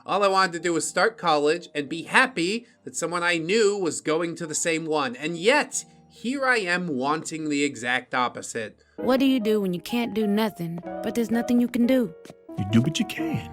All I wanted to do was start college and be happy that someone I knew was going to the same one. And yet, here I am wanting the exact opposite. What do you do when you can't do nothing, but there's nothing you can do? You do what you can.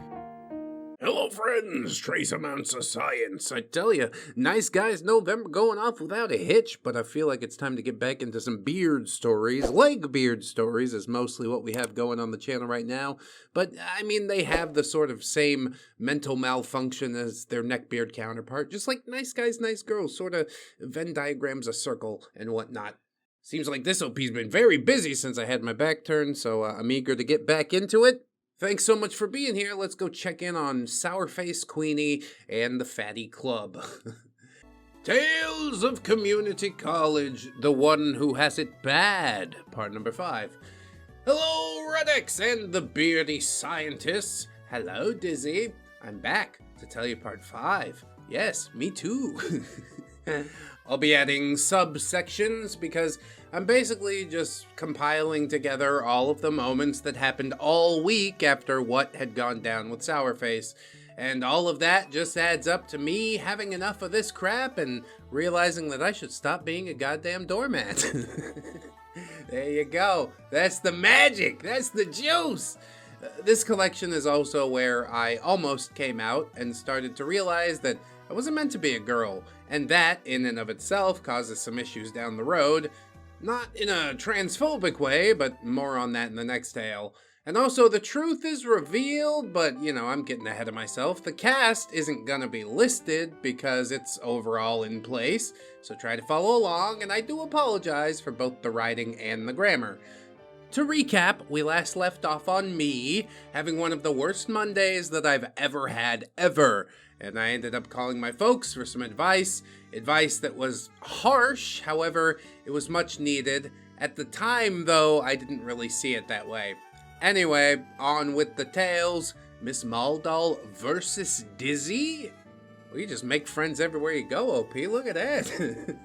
Hello, friends. Trace amounts of science. I tell you, nice guys November going off without a hitch, but I feel like it's time to get back into some beard stories. Beard stories is mostly what we have going on the channel right now, but I mean, they have the sort of same mental malfunction as their neckbeard counterpart, just like nice guys, nice girls, sort of Venn diagrams a circle and whatnot. Seems like this OP's been very busy since I had my back turned, so I'm eager to get back into it. Thanks so much for being here. Let's go check in on Sourface Queenie and the Fatty Club. Tales of Community College, the one who has it bad, part number 5. Hello, ReddX and the beardy scientists. Hello, Dizzy. I'm back to tell you part 5. Yes, me too. I'll be adding subsections because I'm basically just compiling together all of the moments that happened all week after what had gone down with Sourface. And all of that just adds up to me having enough of this crap and realizing that I should stop being a goddamn doormat. There you go. That's the magic. That's the juice. This collection is also where I almost came out and started to realize that I wasn't meant to be a girl, and that, in and of itself, causes some issues down the road. Not in a transphobic way, but more on that in the next tale. And also, the truth is revealed, but, you know, I'm getting ahead of myself. The cast isn't gonna be listed because it's overall in place, so try to follow along, and I do apologize for both the writing and the grammar. To recap, we last left off on me having one of the worst Mondays that I've ever had, ever. And I ended up calling my folks for some advice that was harsh, however, it was much needed. At the time, though, I didn't really see it that way. Anyway, on with the tales. Miss Maldal versus Dizzy? Well, you just make friends everywhere you go, OP. Look at that.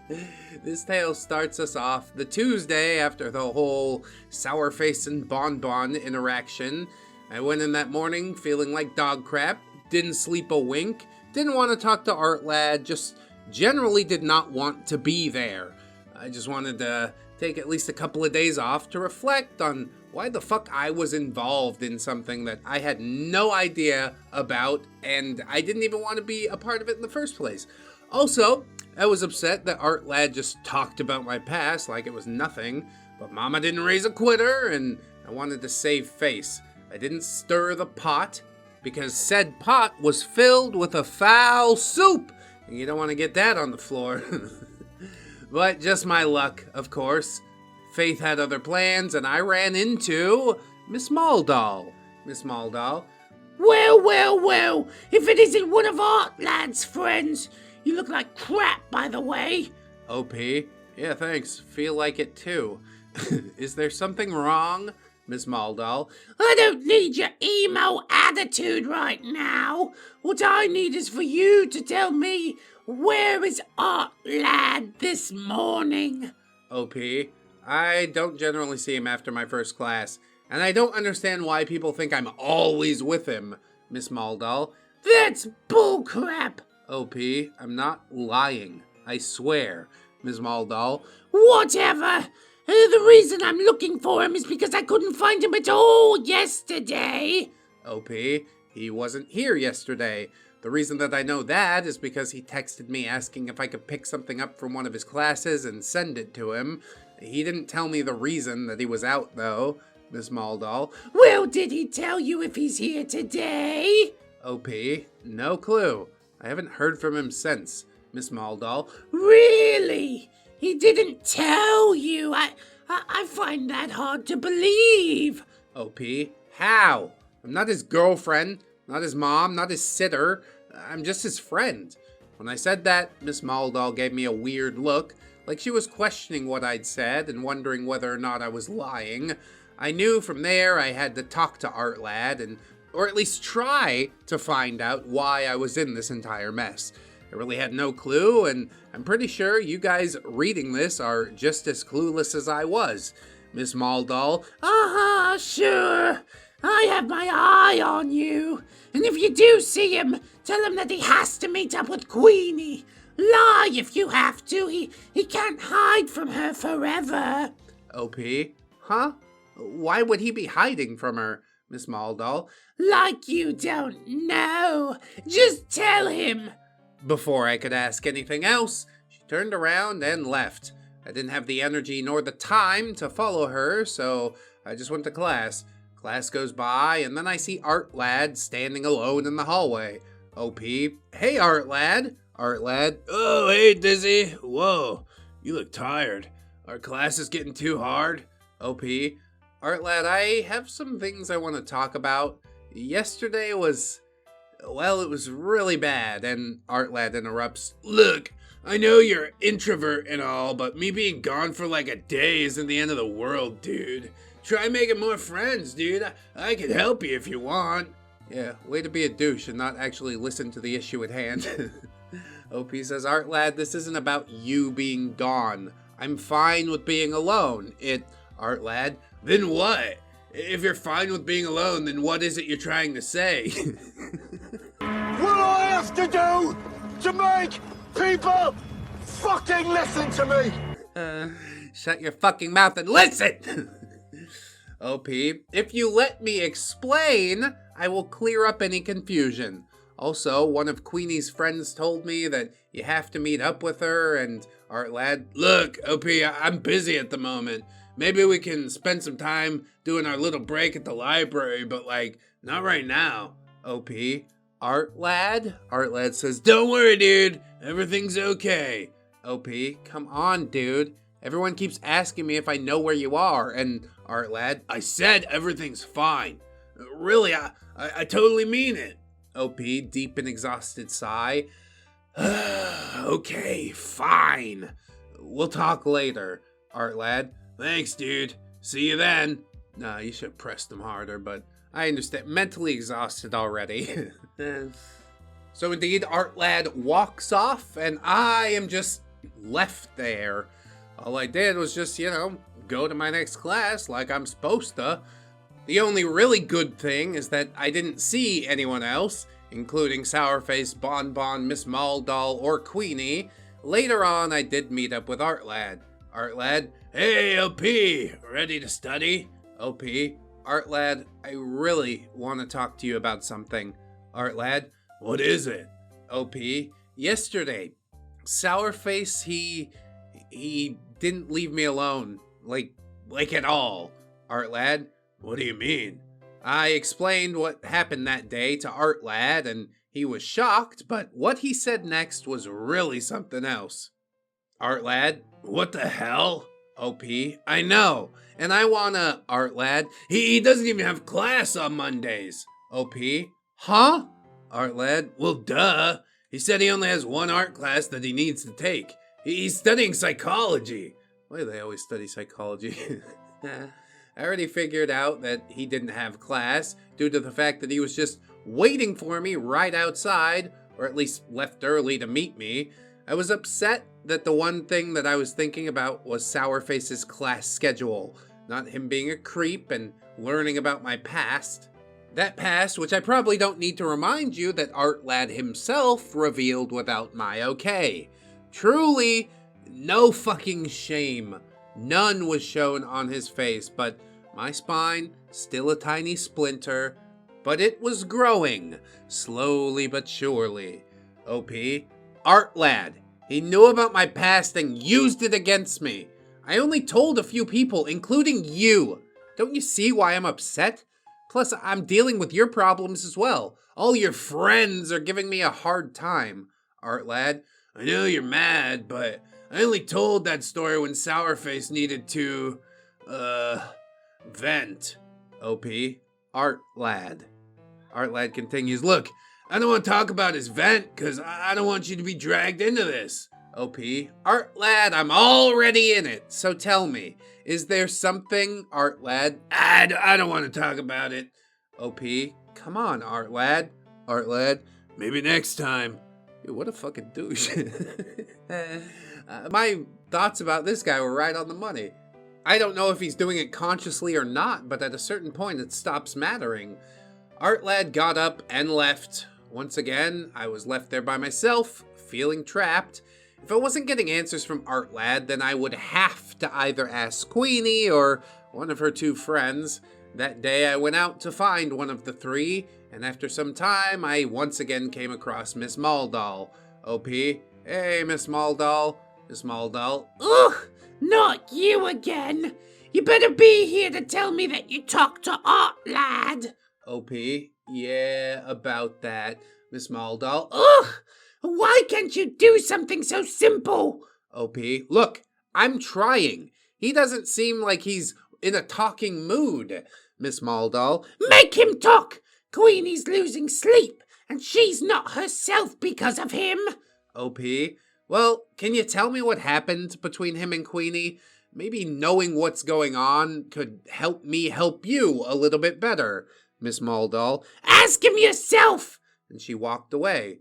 This tale starts us off the Tuesday after the whole Sourface and Bonbon interaction. I went in that morning feeling like dog crap, didn't sleep a wink, didn't want to talk to Art Lad, just generally did not want to be there. I just wanted to take at least a couple of days off to reflect on why the fuck I was involved in something that I had no idea about, and I didn't even want to be a part of it in the first place. Also, I was upset that Art Lad just talked about my past like it was nothing, but Mama didn't raise a quitter, and I wanted to save face. I didn't stir the pot, because said pot was filled with a foul soup, and you don't want to get that on the floor. But just my luck, of course. Faith had other plans, and I ran into Miss Maldal. Miss Maldal. Well, if it isn't one of Art Lad's friends. You look like crap, by the way. OP. Yeah, thanks. Feel like it too. Is there something wrong, Miss Maldal? I don't need your emo attitude right now. What I need is for you to tell me, where is Art Lad this morning? OP. I don't generally see him after my first class, and I don't understand why people think I'm always with him, Miss Maldal. That's bullcrap. OP, I'm not lying. I swear, Miss Maldal. Whatever. The reason I'm looking for him is because I couldn't find him at all yesterday. OP, he wasn't here yesterday. The reason that I know that is because he texted me asking if I could pick something up from one of his classes and send it to him. He didn't tell me the reason that he was out, though, Miss Maldal. Well, did he tell you if he's here today? OP, no clue. I haven't heard from him since, Miss Maldal. Really? He didn't tell you? I find that hard to believe. OP, how? I'm not his girlfriend, not his mom, not his sitter. I'm just his friend. When I said that, Miss Maldal gave me a weird look, like she was questioning what I'd said and wondering whether or not I was lying. I knew from there I had to talk to Art Lad, or at least try to find out why I was in this entire mess. I really had no clue, and I'm pretty sure you guys reading this are just as clueless as I was. Miss Maldal. Sure. I have my eye on you. And if you do see him, tell him that he has to meet up with Queenie. Lie if you have to. He can't hide from her forever. OP? Huh? Why would he be hiding from her, Miss Maldal? Like you don't know. Just tell him. Before I could ask anything else, she turned around and left. I didn't have the energy nor the time to follow her, so I just went to class. Class goes by, and then I see Art Lad standing alone in the hallway. OP, hey Art Lad. Art Lad, oh hey Dizzy. Whoa, you look tired. Our class is getting too hard. OP, Art Lad, I have some things I want to talk about. Yesterday was, well, it was really bad. And Art Lad interrupts, look, I know you're an introvert and all, but me being gone for like a day isn't the end of the world, dude. Try making more friends, dude. I can help you if you want. Yeah, way to be a douche and not actually listen to the issue at hand. OP says, Art Lad, this isn't about you being gone. I'm fine with being alone. Art Lad, then what? If you're fine with being alone, then what is it you're trying to say? What do I have to do to make people fucking listen to me? Shut your fucking mouth and listen! OP, if you let me explain, I will clear up any confusion. Also, one of Queenie's friends told me that you have to meet up with her, and Art Lad, look, OP, I'm busy at the moment. Maybe we can spend some time doing our little break at the library, but like, not right now. OP, Art Lad? Art Lad says, don't worry, dude. Everything's okay. OP, come on, dude. Everyone keeps asking me if I know where you are, and Art Lad, I said everything's fine. Really, I totally mean it. OP, deep and exhausted sigh. Okay, fine. We'll talk later. Art Lad, thanks, dude. See you then. Nah, you should have pressed them harder, but I understand. Mentally exhausted already. So indeed, Art Lad walks off, and I am just left there. All I did was just, go to my next class like I'm supposed to. The only really good thing is that I didn't see anyone else, including Sourface, Bonbon, Miss Maldal, or Queenie. Later on, I did meet up with Art Lad. Art Lad, hey, OP, ready to study? OP, Art Lad, I really want to talk to you about something. Art Lad, what is it? OP, yesterday, Sourface, he didn't leave me alone, like at all. Art Lad, what do you mean? I explained what happened that day to Art Lad, and he was shocked, but what he said next was really something else. Art Lad, what the hell? OP, I know, and I wanna, Art Lad, he doesn't even have class on Mondays. OP, huh? Art Lad, well duh. He said he only has one art class that he needs to take. He's studying psychology. Why do they always study psychology? I already figured out that he didn't have class due to the fact that he was just waiting for me right outside, or at least left early to meet me. I was upset that the one thing that I was thinking about was Sourface's class schedule, not him being a creep and learning about my past. That past, which I probably don't need to remind you that Art Lad himself revealed without my okay. Truly, no fucking shame. None was shown on his face, but my spine, still a tiny splinter, but it was growing, slowly but surely. OP, Art Lad, he knew about my past and used it against me. I only told a few people, including you. Don't you see why I'm upset? Plus, I'm dealing with your problems as well. All your friends are giving me a hard time. Art Lad, I know you're mad, but I only told that story when Sourface needed to, vent. OP, Art Lad. Art Lad continues, look, I don't want to talk about his vent, because I don't want you to be dragged into this. OP, Art Lad, I'm already in it, so tell me, is there something, Art Lad? I don't want to talk about it. OP, come on, Art Lad. Art Lad, maybe next time. Dude, what a fucking douche. My thoughts about this guy were right on the money. I don't know if he's doing it consciously or not, but at a certain point it stops mattering. Art Lad got up and left. Once again, I was left there by myself, feeling trapped. If I wasn't getting answers from Art Lad, then I would have to either ask Queenie or one of her two friends. That day I went out to find one of the three, and after some time I once again came across Miss Maldall. OP, hey Miss Maldall. Miss Maldall. Ugh, not you again. You better be here to tell me that you talked to Art Lad. OP, yeah, about that. Miss Maldall. Ugh, why can't you do something so simple? OP, look, I'm trying. He doesn't seem like he's in a talking mood. Miss Maldall. Make him talk. Queenie's losing sleep, and she's not herself because of him. OP, well, can you tell me what happened between him and Queenie? Maybe knowing what's going on could help me help you a little bit better. Miss Maldall. Ask him yourself. And she walked away.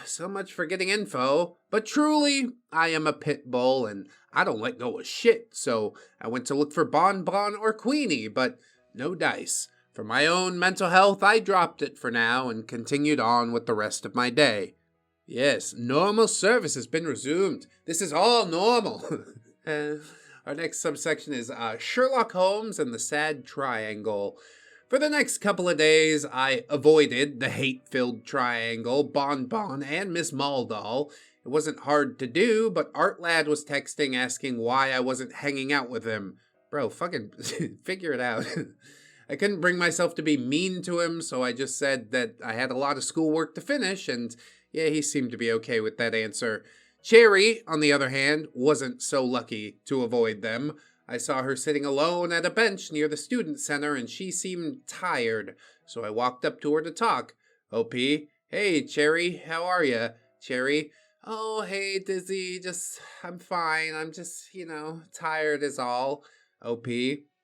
So much for getting info, but truly, I am a pit bull and I don't let go of shit, so I went to look for Bon Bon or Queenie, but no dice. For my own mental health, I dropped it for now and continued on with the rest of my day. Yes, normal service has been resumed. This is all normal. Our next subsection is Sherlock Holmes and the Sad Triangle. For the next couple of days, I avoided the hate-filled triangle, Bon Bon, and Miss Maldall. It wasn't hard to do, but Art Lad was texting asking why I wasn't hanging out with him. Bro, fucking figure it out. I couldn't bring myself to be mean to him, so I just said that I had a lot of schoolwork to finish, and yeah, he seemed to be okay with that answer. Cherry, on the other hand, wasn't so lucky to avoid them. I saw her sitting alone at a bench near the student center, and she seemed tired, so I walked up to her to talk. OP, hey, Cherry, how are ya? Cherry, oh, hey, Dizzy, I'm fine, I'm just, tired is all. OP,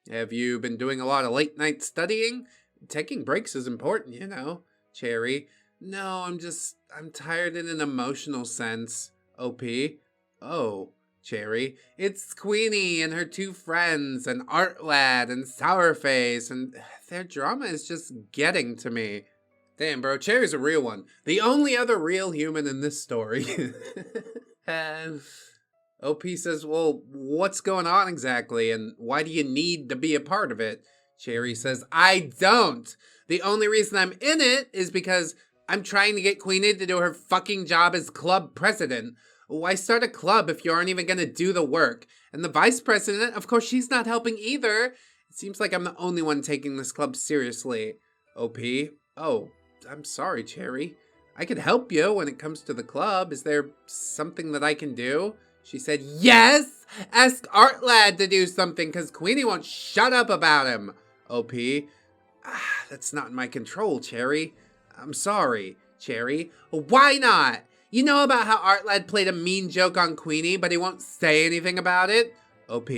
have you been doing a lot of late night studying? Taking breaks is important, Cherry, no, I'm tired in an emotional sense. OP, oh. Cherry, it's Queenie and her two friends, and Art Lad and Sourface, and their drama is just getting to me. Damn, bro, Cherry's a real one. The only other real human in this story. And OP says, well, what's going on exactly, and why do you need to be a part of it? Cherry says, I don't. The only reason I'm in it is because I'm trying to get Queenie to do her fucking job as club president. Why start a club if you aren't even going to do the work? And the vice president, of course, she's not helping either. It seems like I'm the only one taking this club seriously. OP, oh, I'm sorry, Cherry. I could help you when it comes to the club. Is there something that I can do? She said, yes! Ask Art Lad to do something, because Queenie won't shut up about him. OP, that's not in my control, Cherry. I'm sorry, Cherry. Why not? You know about how Art Lad played a mean joke on Queenie, but he won't say anything about it? OP,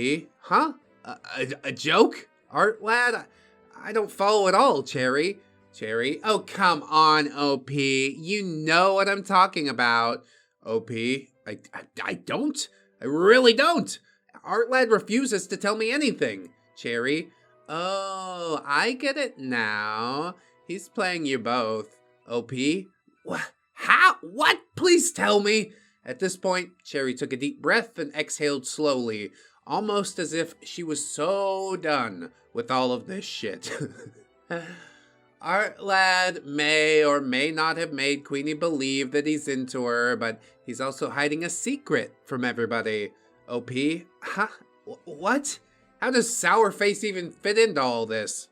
huh? A joke? Art Lad? I don't follow at all, Cherry. Cherry, oh, come on, OP. You know what I'm talking about. OP, I don't. I really don't. Art Lad refuses to tell me anything. Cherry, oh, I get it now. He's playing you both. OP, what? How? What? Please tell me. At this point, Cherry took a deep breath and exhaled slowly, almost as if she was so done with all of this shit. Art Lad may or may not have made Queenie believe that he's into her, but he's also hiding a secret from everybody. OP? Huh? What? How does Sourface even fit into all this?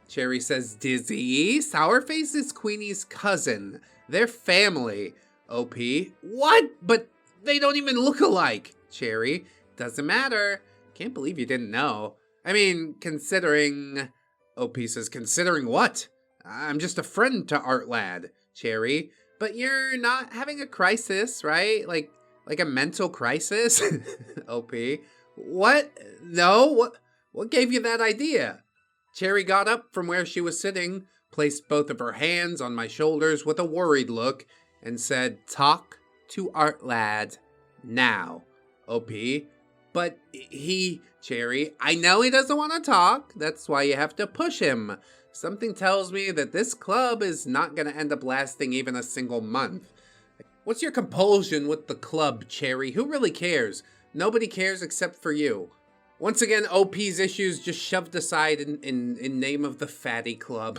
Cherry says, Dizzy, Sourface is Queenie's cousin. They're family. OP, what? But they don't even look alike. Cherry, doesn't matter. Can't believe you didn't know. I mean, considering... OP says, considering what? I'm just a friend to Art Lad. Cherry, but you're not having a crisis, right? Like a mental crisis? OP, what? No? What gave you that idea? Cherry got up from where she was sitting, placed both of her hands on my shoulders with a worried look, and said, talk to Art Lad now. OP, But Cherry, I know he doesn't want to talk. That's why you have to push him. Something tells me that this club is not going to end up lasting even a single month. What's your compulsion with the club, Cherry? Who really cares? Nobody cares except for you. Once again, OP's issues just shoved aside in name of the fatty club.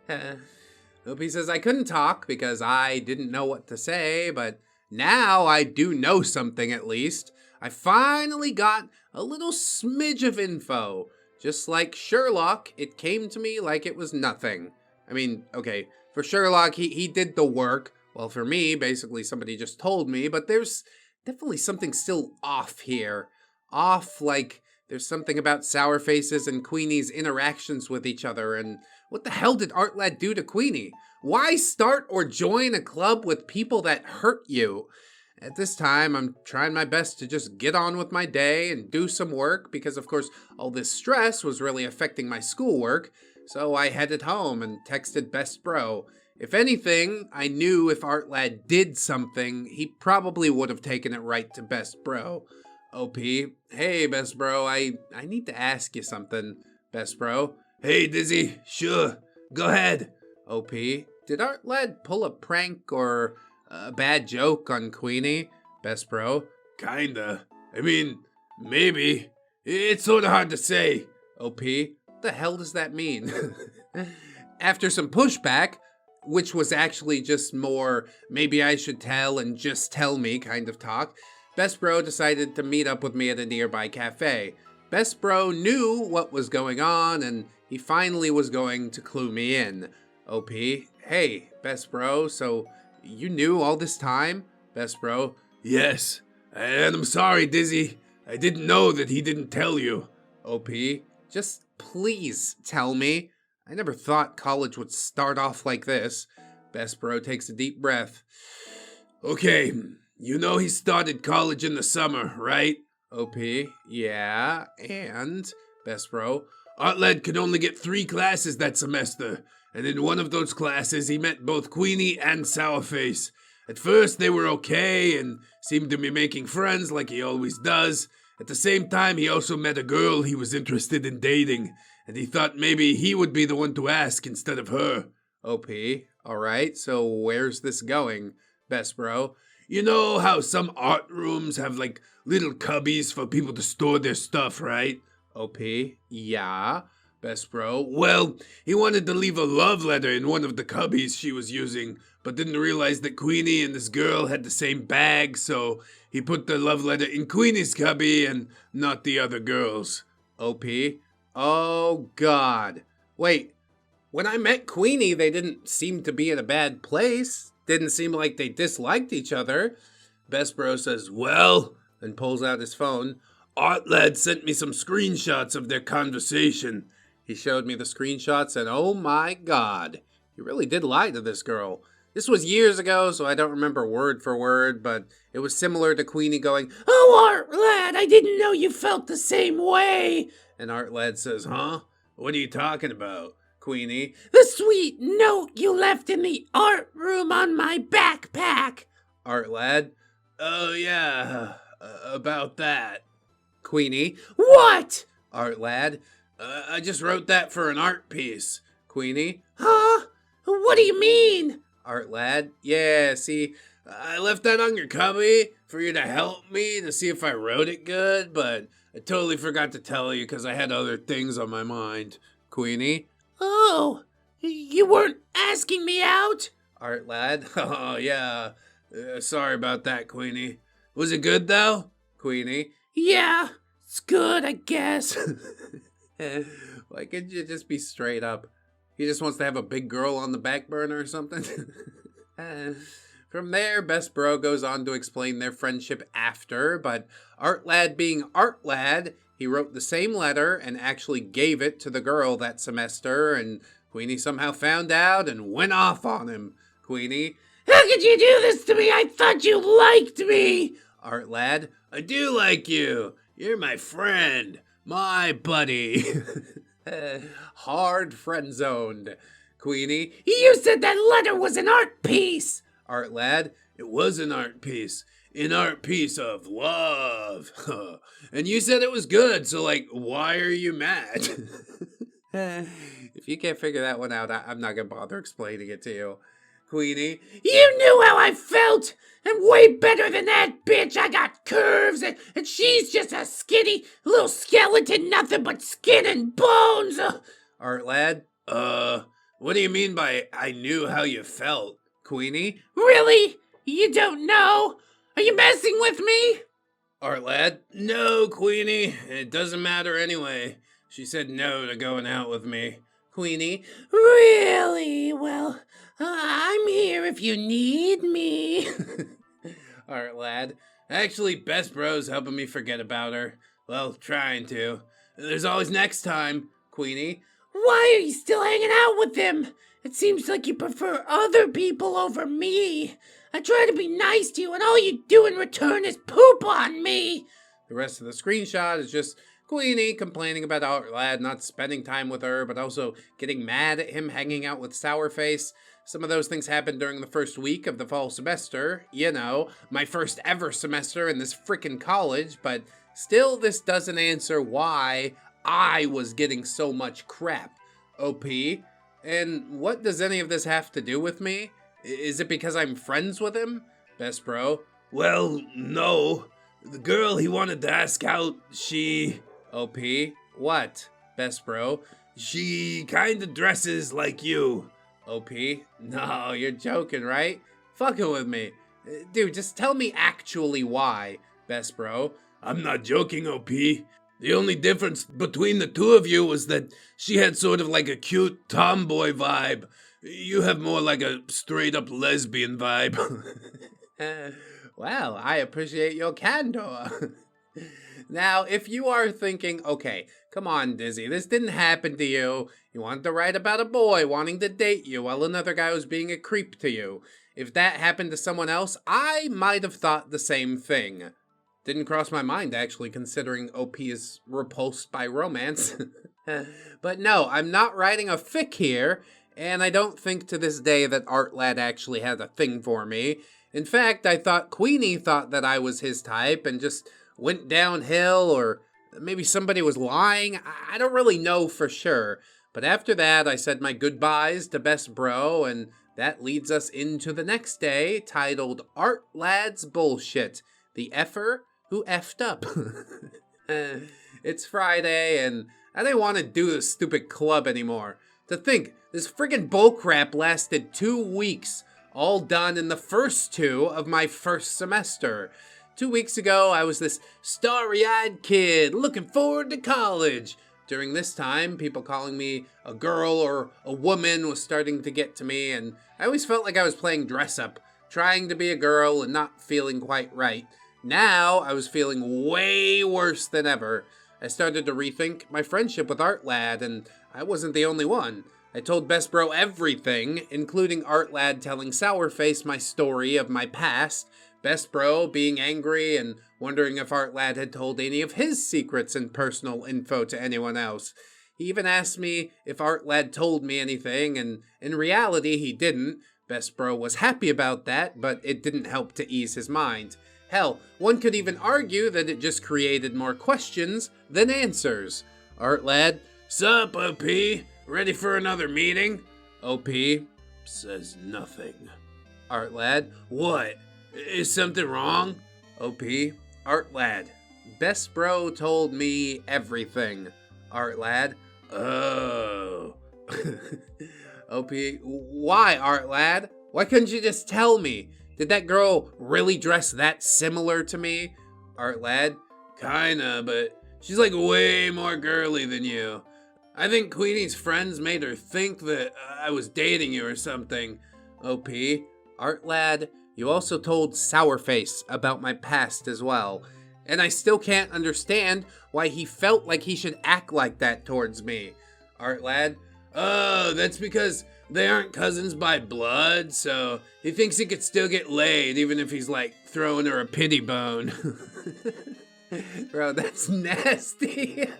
OP says, I couldn't talk because I didn't know what to say, but now I do know something at least. I finally got a little smidge of info. Just like Sherlock, it came to me like it was nothing. I mean, okay, for Sherlock, he did the work. Well, for me, basically somebody just told me, but there's definitely something still off here. Off, like there's something about Sour Faces and Queenie's interactions with each other, and what the hell did Artlad do to Queenie? Why start or join a club with people that hurt you? At this time, I'm trying my best to just get on with my day and do some work because, of course, all this stress was really affecting my schoolwork, so I headed home and texted Best Bro. If anything, I knew if Artlad did something, he probably would have taken it right to Best Bro. OP, hey Best Bro, I need to ask you something. Best Bro, hey Dizzy, sure, go ahead. OP, did Artlad pull a prank or a bad joke on Queenie? Best Bro, kinda. I mean, maybe. It's sorta hard to say. OP, what the hell does that mean? After some pushback, which was actually just more maybe I should tell and just tell me kind of talk, Best Bro decided to meet up with me at a nearby cafe. Best Bro knew what was going on, and he finally was going to clue me in. OP, hey, Best Bro, so you knew all this time? Best Bro, yes, and I'm sorry, Dizzy. I didn't know that he didn't tell you. OP, just please tell me. I never thought college would start off like this. Best Bro takes a deep breath. Okay. You know he started college in the summer, right? OP, yeah, and? Best Bro, Artlad could only get 3 classes that semester, and in one of those classes he met both Queenie and Sourface. At first they were okay and seemed to be making friends like he always does. At the same time he also met a girl he was interested in dating, and he thought maybe he would be the one to ask instead of her. OP, alright, so where's this going? Best Bro, you know how some art rooms have like little cubbies for people to store their stuff, right? OP, yeah. Best Bro, well, he wanted to leave a love letter in one of the cubbies she was using, but didn't realize that Queenie and this girl had the same bag, so he put the love letter in Queenie's cubby and not the other girl's. OP, oh God. Wait, when I met Queenie, they didn't seem to be in a bad place. Didn't seem like they disliked each other. Best Bro says, well, and pulls out his phone. Artlad sent me some screenshots of their conversation. He showed me the screenshots and oh my God, he really did lie to this girl. This was years ago, so I don't remember word for word, but it was similar to Queenie going, Oh, Artlad, I didn't know you felt the same way. And Artlad says, huh? What are you talking about? Queenie, the sweet note you left in the art room on my backpack. Artlad, oh yeah, about that. Queenie, what? Artlad, I just wrote that for an art piece. Queenie, huh? What do you mean? Artlad, yeah, see, I left that on your cubby for you to help me to see if I wrote it good, but I totally forgot to tell you because I had other things on my mind. Queenie, oh, you weren't asking me out? Artlad, oh yeah, sorry about that, Queenie. Was it good though? Queenie, yeah, it's good, I guess. Why can't you just be straight up? He just wants to have a big girl on the back burner or something? From there, Best Bro goes on to explain their friendship after, but Artlad being Artlad, he wrote the same letter and actually gave it to the girl that semester, and Queenie somehow found out and went off on him. Queenie, how could you do this to me? I thought you liked me. Artlad, I do like you. You're my friend. My buddy. Hard friend zoned. Queenie, you said that letter was an art piece. Artlad, it was an art piece. an art piece of love. And you said it was good, so like, why are you mad? If you can't figure that one out, I'm not gonna bother explaining it to you. Queenie? You knew how I felt! I'm way better than that bitch! I got curves, and she's just a skinny little skeleton, nothing but skin and bones! Art lad? What do you mean by I knew how you felt? Queenie? Really? You don't know? Are you messing with me? Art lad? No, Queenie. It doesn't matter anyway. She said no to going out with me. Queenie? Really? Well, I'm here if you need me. Art lad? Actually, Best Bro's helping me forget about her. Well, trying to. There's always next time. Queenie? Why are you still hanging out with him? It seems like you prefer other people over me. I try to be nice to you, and all you do in return is poop on me. The rest of the screenshot is just Queenie complaining about Art Lad not spending time with her, but also getting mad at him hanging out with Sourface. Some of those things happened during the first week of the fall semester. You know, my first ever semester in this frickin' college, but still this doesn't answer why I was getting so much crap. OP? And what does any of this have to do with me? Is it because I'm friends with him? Best Bro? Well, no. The girl he wanted to ask out, she... OP? What? Best Bro? She kinda dresses like you. OP? No, you're joking, right? Fucking with me. Dude, just tell me actually why, Best Bro. I'm not joking, OP. The only difference between the two of you was that she had sort of like a cute tomboy vibe. You have more like a straight-up lesbian vibe. Well, I appreciate your candor. Now, if you are thinking, okay, come on, Dizzy, this didn't happen to you. You wanted to write about a boy wanting to date you while another guy was being a creep to you. If that happened to someone else, I might have thought the same thing. Didn't cross my mind, actually, considering OP is repulsed by romance. But no, I'm not writing a fic here, and I don't think to this day that Art Lad actually had a thing for me. In fact, I thought Queenie thought that I was his type and just went downhill, or maybe somebody was lying. I don't really know for sure. But after that, I said my goodbyes to Best Bro, and that leads us into the next day, titled Art Lad's Bullshit, the effer who effed up. It's Friday, and I didn't want to do this stupid club anymore. To think, this friggin' bullcrap lasted 2 weeks, all done in the first 2 of my first semester. 2 weeks ago, I was this starry-eyed kid looking forward to college. During this time, people calling me a girl or a woman was starting to get to me, and I always felt like I was playing dress-up, trying to be a girl and not feeling quite right. Now, I was feeling way worse than ever. I started to rethink my friendship with Art Lad, and I wasn't the only one. I told Best Bro everything, including Art Lad telling Sourface my story of my past, Best Bro being angry and wondering if Art Lad had told any of his secrets and personal info to anyone else. He even asked me if Art Lad told me anything, and in reality he didn't. Best Bro was happy about that, but it didn't help to ease his mind. Hell, one could even argue that it just created more questions than answers. Art Lad, sup, OP? Ready for another meeting? OP says nothing. Art Lad, what? Is something wrong? OP, Art Lad, Best Bro told me everything. Art Lad, oh. OP, why, Art Lad? Why couldn't you just tell me? Did that girl really dress that similar to me? Art Lad, kinda, but she's like way more girly than you. I think Queenie's friends made her think that I was dating you or something. OP, Art Lad, you also told Sourface about my past as well. And I still can't understand why he felt like he should act like that towards me. Art Lad, oh, that's because they aren't cousins by blood, so he thinks he could still get laid even if he's like throwing her a pity bone. Bro, that's nasty.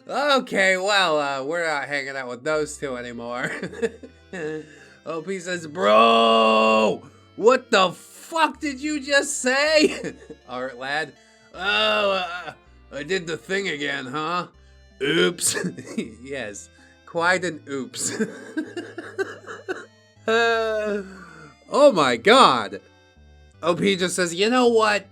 Okay, well, we're not hanging out with those two anymore. OP says, bro, what the fuck did you just say? Art lad, oh, I did the thing again, huh? Oops. Yes, quite an oops. Oh my god. OP just says, you know what?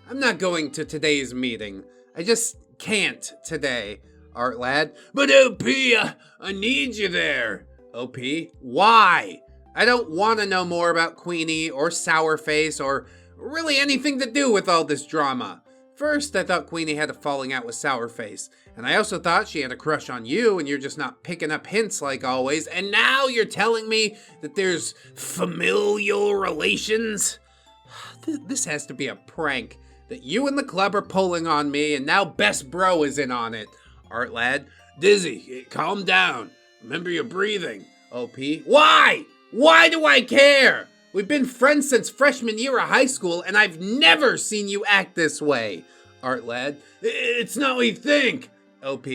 I'm not going to today's meeting. I just can't today. Art lad, but OP, I need you there. OP, why? I don't want to know more about Queenie or Sourface or really anything to do with all this drama. First, I thought Queenie had a falling out with Sourface, and I also thought she had a crush on you and you're just not picking up hints like always, and now you're telling me that there's familial relations? This has to be a prank, that you and the club are pulling on me and now Best Bro is in on it. Art lad, Dizzy, calm down. Remember your breathing. OP, why? Why do I care? We've been friends since freshman year of high school, and I've never seen you act this way. Art lad, it's not what you think. OP,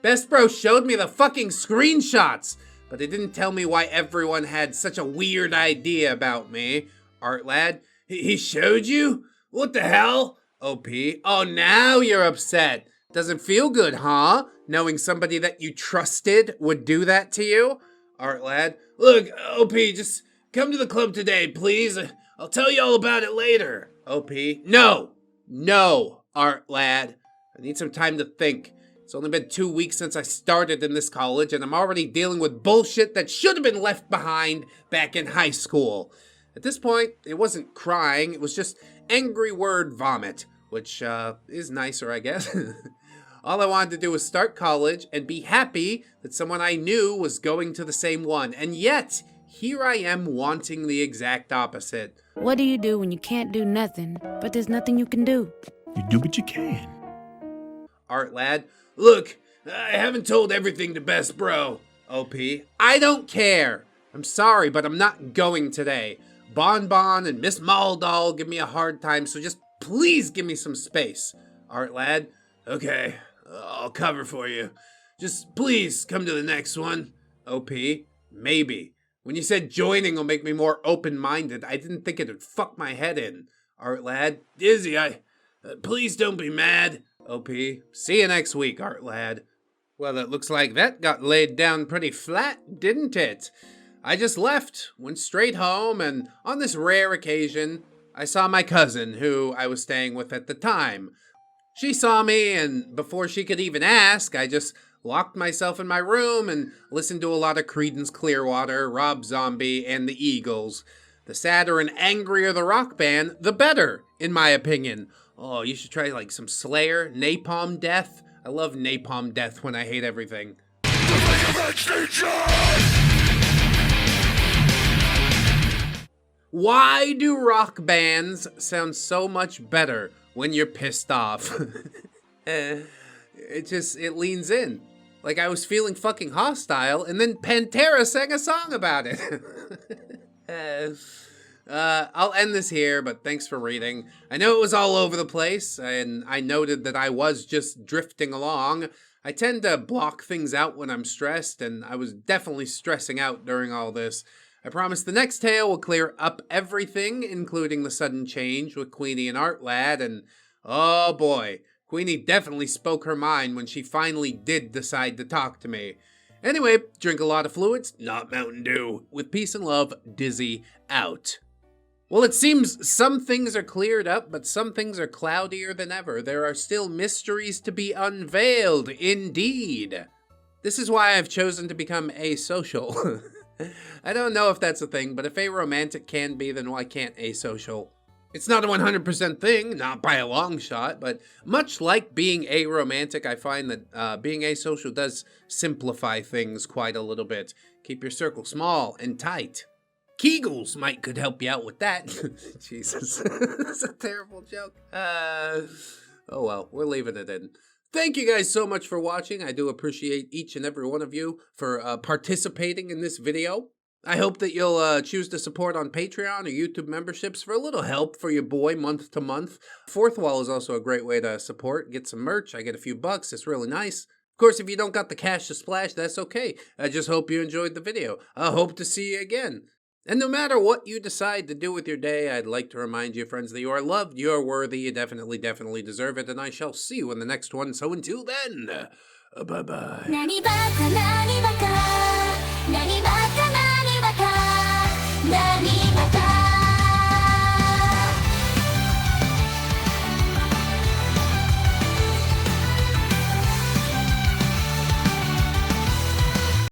Best Bro showed me the fucking screenshots, but it didn't tell me why everyone had such a weird idea about me. Art lad, he showed you? What the hell? OP, oh, now you're upset. Doesn't feel good, huh? Knowing somebody that you trusted would do that to you? Art lad, look, OP, just come to the club today, please. I'll tell you all about it later. OP, no, Art lad. I need some time to think. It's only been 2 weeks since I started in this college, and I'm already dealing with bullshit that should have been left behind back in high school. At this point, it wasn't crying, it was just angry word vomit, which is nicer, I guess. All I wanted to do was start college and be happy that someone I knew was going to the same one. And yet, here I am wanting the exact opposite. What do you do when you can't do nothing, but there's nothing you can do? You do what you can. Art lad, look, I haven't told everything to Best Bro. OP, I don't care. I'm sorry, but I'm not going today. Bon and Miss Maldall give me a hard time, so just please give me some space. Art lad, okay, I'll cover for you. Just please come to the next one. OP, maybe. When you said joining will make me more open-minded, I didn't think it'd fuck my head in. Art lad, Dizzy, please don't be mad. OP, see you next week, Art lad. Well, it looks like that got laid down pretty flat, didn't it? I just left, went straight home, and on this rare occasion, I saw my cousin, who I was staying with at the time. She saw me, and before she could even ask, I just locked myself in my room and listened to a lot of Creedence Clearwater, Rob Zombie, and the Eagles. The sadder and angrier the rock band, the better, in my opinion. Oh, you should try like some Slayer, Napalm Death. I love Napalm Death when I hate everything. Why do rock bands sound so much better when you're pissed off? It leans in. Like I was feeling fucking hostile, and then Pantera sang a song about it. I'll end this here, but thanks for reading. I know it was all over the place, and I noted that I was just drifting along. I tend to block things out when I'm stressed, and I was definitely stressing out during all this. I promise the next tale will clear up everything, including the sudden change with Queenie and Art Lad, and oh boy, Queenie definitely spoke her mind when she finally did decide to talk to me. Anyway, drink a lot of fluids, not Mountain Dew. With peace and love, Dizzy out. Well, it seems some things are cleared up, but some things are cloudier than ever. There are still mysteries to be unveiled, indeed. This is why I've chosen to become asocial. I don't know if that's a thing, but if aromantic can be, then why can't asocial? It's not a 100% thing, not by a long shot, but much like being aromantic, I find that being asocial does simplify things quite a little bit. Keep your circle small and tight. Kegels could help you out with that. Jesus, that's a terrible joke. Oh well, we're leaving it in. Thank you guys so much for watching. I do appreciate each and every one of you for participating in this video. I hope that you'll choose to support on Patreon or YouTube memberships for a little help for your boy month to month. Fourth Wall is also a great way to support. Get some merch. I get a few bucks. It's really nice. Of course, if you don't got the cash to splash, that's okay. I just hope you enjoyed the video. I hope to see you again. And no matter what you decide to do with your day, I'd like to remind you, friends, that you are loved, you are worthy, you definitely deserve it, and I shall see you in the next one. So until then, bye-bye.